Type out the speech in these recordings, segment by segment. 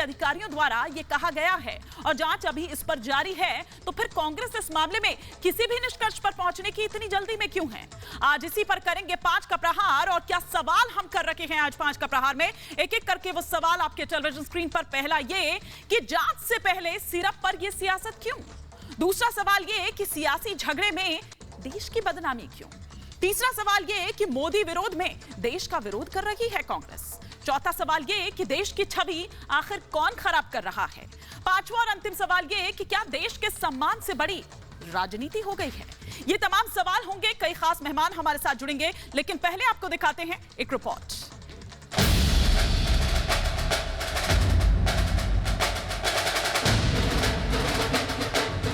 अधिकारियों द्वारा यह कहा गया है और जांच अभी इस पर जारी है, तो फिर कांग्रेस इस मामले में किसी भी निष्कर्ष पर पहुंचने की इतनी जल्दी में क्यों है? आज इसी पर करेंगे 5 का प्रहार। और क्या सवाल हम कर रखे हैं आज 5 का प्रहार में, एक एक करके वो सवाल आपके टेलीविजन स्क्रीन पर। पहला ये कि जांच से पहले सिरप पर यह सियासत क्यों? दूसरा सवाल ये कि सियासी झगड़े में देश की बदनामी क्यों? तीसरा सवाल ये कि मोदी विरोध में देश का विरोध कर रही है कांग्रेस। चौथा सवाल ये कि देश की छवि आखिर कौन खराब कर रहा है? पांचवा और अंतिम सवाल ये कि क्या देश के सम्मान से बड़ी राजनीति हो गई है? ये तमाम सवाल होंगे। कई खास मेहमान हमारे साथ जुड़ेंगे, लेकिन पहले आपको दिखाते हैं एक रिपोर्ट।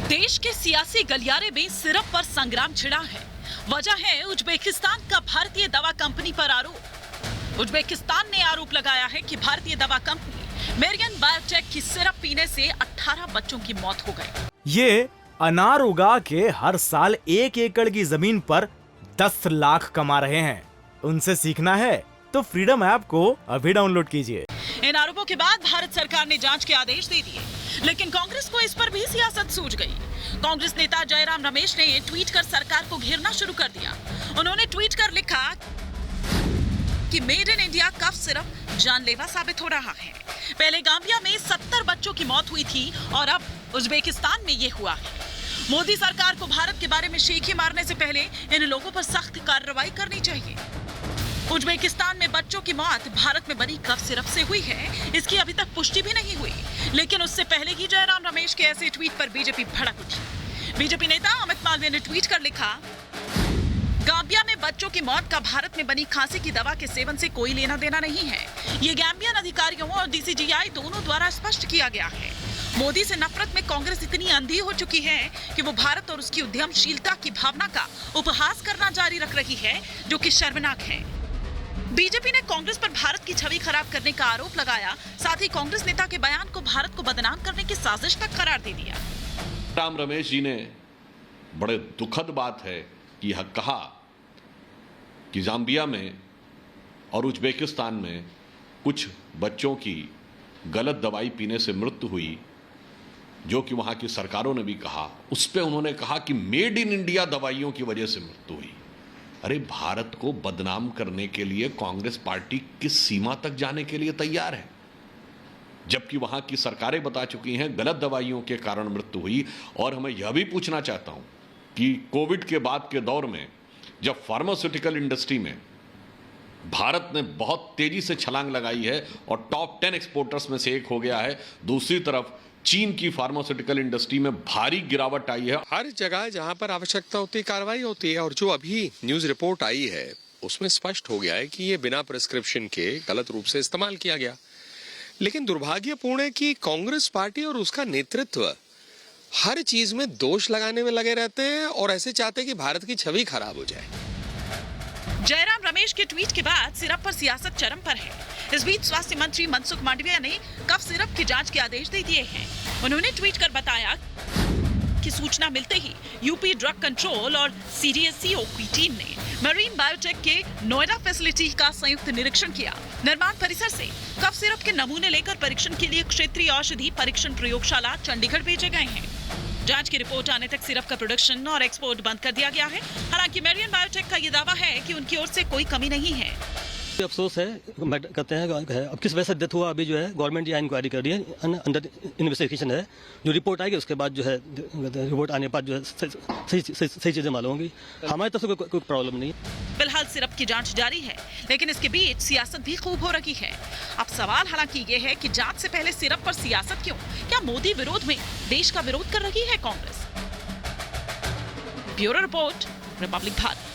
देश के सियासी गलियारे में सिरप पर संग्राम छिड़ा है। वजह है उज्बेकिस्तान का भारतीय दवा कंपनी पर आरोप। उज्बेकिस्तान ने आरोप लगाया है कि भारतीय दवा कंपनी मेरियन बायोटेक की सिरप पीने से 18 बच्चों की मौत हो गई। ये अनार उगा के हर साल 1 एकड़ की जमीन पर 10 लाख कमा रहे हैं। उनसे सीखना है तो फ्रीडम ऐप को अभी डाउनलोड कीजिए। इन आरोपों के बाद भारत सरकार ने जांच के आदेश दे दिए, लेकिन कांग्रेस को इस पर भी सियासत सूझ गई। कांग्रेस नेता जयराम रमेश ने ट्वीट कर सरकार को घेरना शुरू कर दिया। उन्होंने ट्वीट कर लिखा कि made in India cough syrup जानलेवा साबित हो रहा है। पहले गांबिया में 70 बच्चों की मौत हुई थी और अब उज्बेकिस्तान में ये हुआ है। मोदी सरकार को भारत के बारे में शेखी मारने से पहले इन लोगों पर सख्त कार्रवाई करनी चाहिए। उज्बेकिस्तान में बच्चों की मौत भारत में बनी कफ सिरप से हुई है, इसकी अभी तक पुष्टि भी नहीं हुई, लेकिन उससे पहले ही जयराम रमेश के ऐसे ट्वीट पर बीजेपी भड़क उठी। बीजेपी नेता अमित मालवीय ने ट्वीट कर लिखा, गाम्बिया में बच्चों की मौत का भारत में बनी खांसी की दवा के सेवन से कोई लेना देना नहीं है। ये गाम्बियन अधिकारियों और डीसीजीआई दोनों द्वारा स्पष्ट किया गया है। मोदी से नफरत में कांग्रेस इतनी अंधी हो चुकी है कि वो भारत और उसकी उद्यमशीलता की भावना का उपहास करना जारी रख रही है, जो कि शर्मनाक है। बीजेपी ने कांग्रेस पर भारत की छवि खराब करने का आरोप लगाया, साथ ही कांग्रेस नेता के बयान को भारत को बदनाम करने की साजिश तक करार दे दिया। राम रमेश जी ने बड़े दुखद बात है कि यह कहा कि जाम्बिया में और उज्बेकिस्तान में कुछ बच्चों की गलत दवाई पीने से मृत्यु हुई, जो कि वहां की सरकारों ने भी कहा। उस पे उन्होंने कहा कि मेड इन इंडिया दवाइयों की वजह से मृत्यु हुई। अरे, भारत को बदनाम करने के लिए कांग्रेस पार्टी किस सीमा तक जाने के लिए तैयार है, जबकि वहां की सरकारें बता चुकी हैं गलत दवाइयों के कारण मृत्यु हुई। और हमें यह भी पूछना चाहता हूं कि कोविड के बाद के दौर में जब फार्मास्यूटिकल इंडस्ट्री में भारत ने बहुत तेजी से छलांग लगाई है और टॉप 10 एक्सपोर्टर्स में से एक हो गया है, दूसरी तरफ चीन की फार्मास्यूटिकल इंडस्ट्री में भारी गिरावट आई है। हर जगह जहां पर आवश्यकता होती है कार्रवाई होती है, और जो अभी न्यूज रिपोर्ट आई है उसमें स्पष्ट हो गया है कि ये बिना प्रिस्क्रिप्शन के गलत रूप से इस्तेमाल किया गया। लेकिन दुर्भाग्यपूर्ण है कि कांग्रेस पार्टी और उसका नेतृत्व हर चीज में दोष लगाने में लगे रहते हैं और ऐसे चाहते हैं कि भारत की छवि खराब हो जाए। जयराम रमेश के ट्वीट के बाद सिरप पर सियासत चरम पर है। इस बीच स्वास्थ्य मंत्री मनसुख मांडविया ने कफ सिरप की जांच के आदेश दे दिए हैं। उन्होंने ट्वीट कर बताया कि सूचना मिलते ही यूपी ड्रग कंट्रोल और सीडीएससीओ की टीम ने मेरियन बायोटेक के नोएडा फैसिलिटी का संयुक्त निरीक्षण किया। निर्माण परिसर से कफ सिरप के नमूने लेकर परीक्षण के लिए क्षेत्रीय औषधि परीक्षण प्रयोगशाला चंडीगढ़ भेजे गए हैं। जांच की रिपोर्ट आने तक सिरप का प्रोडक्शन और एक्सपोर्ट बंद कर दिया गया है। हालांकि मेरियन बायोटेक का ये दावा है कि उनकी ओर से कोई कमी नहीं है। अफसोस है, कहते हैं अब किस वजह से डेथ हुआ, अभी जो है गवर्नमेंट यहाँ इंक्वायरी कर रही है, अंडर इन्वेस्टिगेशन है। जो रिपोर्ट आएगी उसके बाद जो है रिपोर्ट आने के बाद जो है सही चीजें मालूम होंगी। हमारी तरफ से कोई प्रॉब्लम नहीं। फिलहाल सिरप की जांच जारी है, लेकिन इसके बीच सियासत भी खूब हो रही है। अब सवाल हालांकि ये है कि जांच से पहले सिरप पर सियासत क्यों? क्या मोदी विरोध में देश का विरोध कर रही है Congress? Bureau report, Republic Bharat.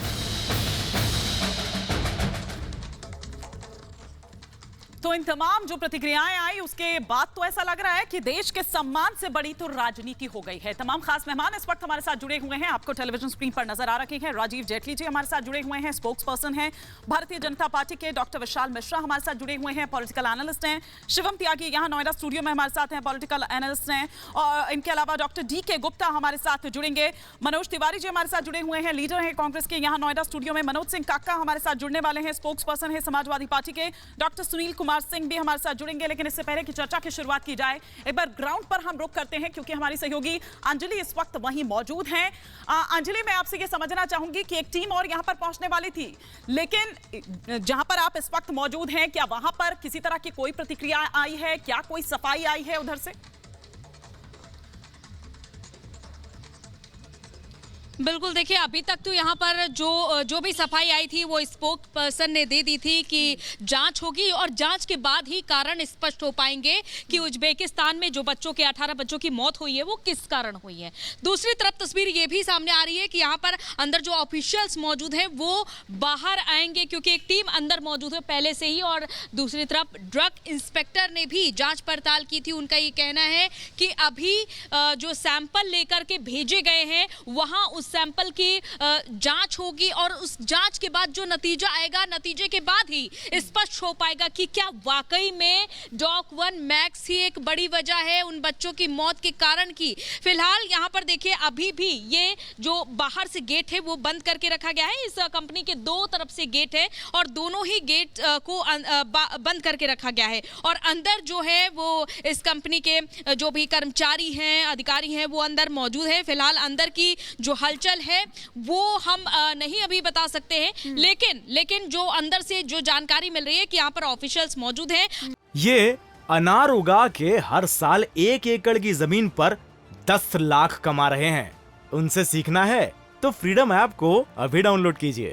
तो इन तमाम जो प्रतिक्रियाएं आई उसके बाद तो ऐसा लग रहा है कि देश के सम्मान से बड़ी तो राजनीति हो गई है। तमाम खास मेहमान इस वक्त हमारे साथ जुड़े हुए हैं, आपको टेलीविजन स्क्रीन पर नजर आ रहे हैं। राजीव जेटली जी हमारे साथ जुड़े हुए हैं, स्पोक्स पर्सन हैं भारतीय जनता पार्टी के। डॉक्टर विशाल मिश्रा हमारे साथ जुड़े हुए हैं, पॉलिटिकल एनालिस्ट हैं। शिवम त्यागी यहाँ नोएडा स्टूडियो में हमारे साथ हैं, पॉलिटिकल एनालिस्ट हैं। और इनके अलावा डॉक्टर DK गुप्ता हमारे साथ जुड़ेंगे। मनोज तिवारी जी हमारे साथ जुड़े हुए हैं, लीडर हैं कांग्रेस के यहाँ नोएडा स्टूडियो में। मनोज सिंह काका हमारे साथ जुड़ने वाले हैं, स्पोक्स पर्सन है समाजवादी पार्टी के। डॉक्टर सुनील कुमार कुमार सिंह भी हमारे साथ जुड़ेंगे, लेकिन इससे पहले कि चर्चा की शुरुआत की जाए एक बार ग्राउंड पर हम रुक करते हैं, क्योंकि हमारी सहयोगी अंजलि इस वक्त वहीं मौजूद हैं। अंजलि, मैं आपसे ये समझना चाहूंगी कि एक टीम और यहां पर पहुंचने वाली थी, लेकिन जहां पर आप इस वक्त मौजूद हैं, क्या वहां पर किसी तरह की कोई प्रतिक्रिया आई है, क्या कोई सफाई आई है उधर से? बिल्कुल, देखिए अभी तक तो यहाँ पर जो भी सफाई आई थी वो स्पोक पर्सन ने दे दी थी कि जांच होगी और जांच के बाद ही कारण स्पष्ट हो पाएंगे कि उज्बेकिस्तान में जो बच्चों के 18 बच्चों की मौत हुई है वो किस कारण हुई है। दूसरी तरफ तस्वीर ये भी सामने आ रही है कि यहाँ पर अंदर जो ऑफिशियल्स मौजूद हैं वो बाहर आएंगे, क्योंकि एक टीम अंदर मौजूद है पहले से ही। और दूसरी तरफ ड्रग इंस्पेक्टर ने भी जाँच पड़ताल की थी। उनका ये कहना है कि अभी जो सैंपल लेकर के भेजे गए हैं वहाँ उस सैंपल की जांच होगी और उस जांच के बाद जो नतीजा आएगा, नतीजे के बाद ही स्पष्ट हो पाएगा कि क्या वाकई में डॉक-1 मैक्स ही एक बड़ी वजह है उन बच्चों की मौत के कारण की। फिलहाल यहाँ पर देखिए अभी भी ये जो बाहर से गेट है वो बंद करके रखा गया है। इस कंपनी के दो तरफ से गेट है और दोनों ही गेट को बंद करके रखा गया है। और अंदर जो है वो इस कंपनी के जो भी कर्मचारी हैं, अधिकारी हैं, वो अंदर मौजूद है। फिलहाल अंदर की जो हलचल है वो हम नहीं अभी बता सकते हैं, लेकिन जो अंदर से जो जानकारी मिल रही है कि यहाँ पर ऑफिशियल्स मौजूद हैं। ये अनार उगा के हर साल 1 एकड़ की जमीन पर 10 लाख कमा रहे हैं। उनसे सीखना है तो फ्रीडम ऐप को अभी डाउनलोड कीजिए।